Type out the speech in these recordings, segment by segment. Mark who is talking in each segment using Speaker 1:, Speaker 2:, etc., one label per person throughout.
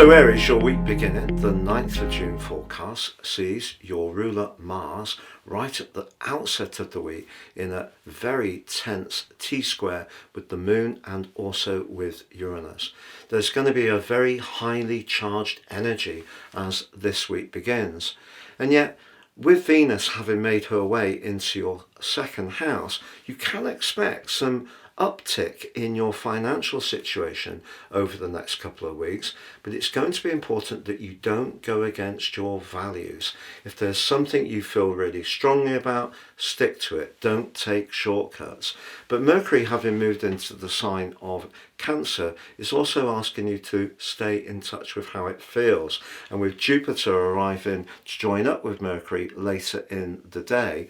Speaker 1: So Aries, your week beginning, the 9th of June forecast sees your ruler Mars right at the outset of the week in a very tense T-square with the moon and also with Uranus. There's going to be a very highly charged energy as this week begins. And yet, with Venus having made her way into your second house, you can expect some uptick in your financial situation over the next couple of weeks, but it's going to be important that you don't go against your values. If there's something you feel really strongly about, stick to it. Don't take shortcuts. But Mercury, having moved into the sign of Cancer, is also asking you to stay in touch with how it feels. And with Jupiter arriving to join up with Mercury later in the day,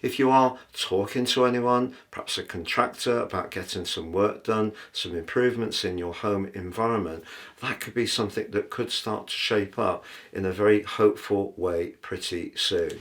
Speaker 1: if you are talking to anyone, perhaps a contractor, about getting some work done, some improvements in your home environment, that could be something that could start to shape up in a very hopeful way pretty soon.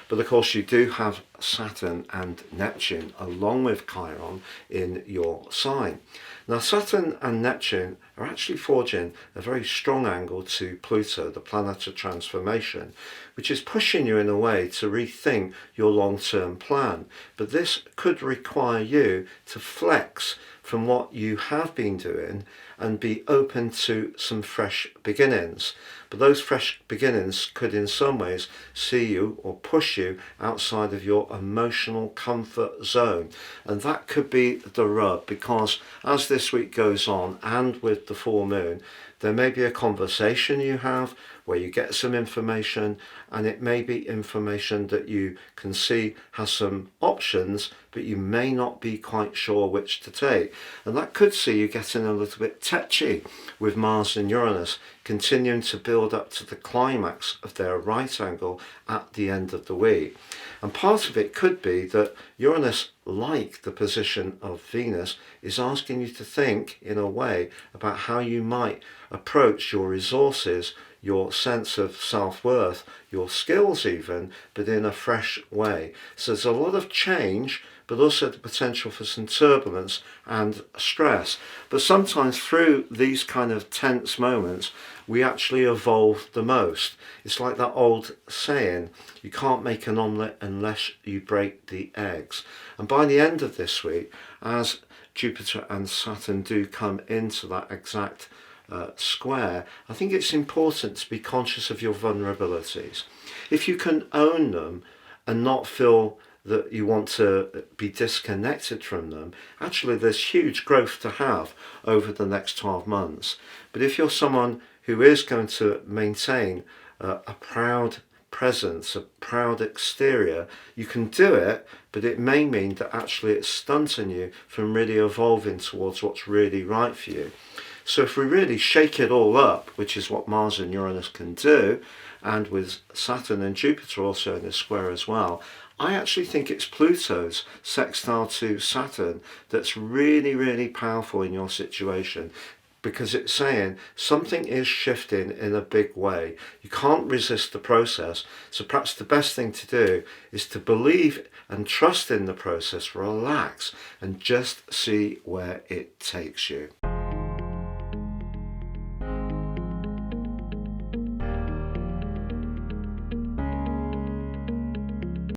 Speaker 1: But of course, you do have Saturn and Neptune along with Chiron in your sign. Now, Saturn and Neptune are actually forging a very strong angle to Pluto, the planet of transformation, which is pushing you in a way to rethink your long-term plan. But this could require you to flex from what you have been doing and be open to some fresh beginnings. But those fresh beginnings could in some ways see you or push you outside of your emotional comfort zone. And that could be the rub, because as this week goes on and with the full moon, there may be a conversation you have where you get some information, and it may be information that you can see has some options, but you may not be quite sure which to take. And that could see you getting a little bit tetchy with Mars and Uranus continuing to build up to the climax of their right angle at the end of the week. And part of it could be that Uranus, like the position of Venus, is asking you to think in a way about how you might approach your resources, your sense of self-worth, your skills even, but in a fresh way. So there's a lot of change, but also the potential for some turbulence and stress. But sometimes through these kind of tense moments, we actually evolve the most. It's like that old saying, you can't make an omelette unless you break the eggs. And by the end of this week, as Jupiter and Saturn do come into that exact square, I think it's important to be conscious of your vulnerabilities. If you can own them and not feel that you want to be disconnected from them, actually there's huge growth to have over the next 12 months. But if you're someone who is going to maintain a proud presence, a proud exterior, you can do it, but it may mean that actually it's stunting you from really evolving towards what's really right for you. So if we really shake it all up, which is what Mars and Uranus can do, and with Saturn and Jupiter also in a square as well, I actually think it's Pluto's sextile to Saturn that's really, really powerful in your situation, because it's saying something is shifting in a big way. You can't resist the process. So perhaps the best thing to do is to believe and trust in the process, relax, and just see where it takes you.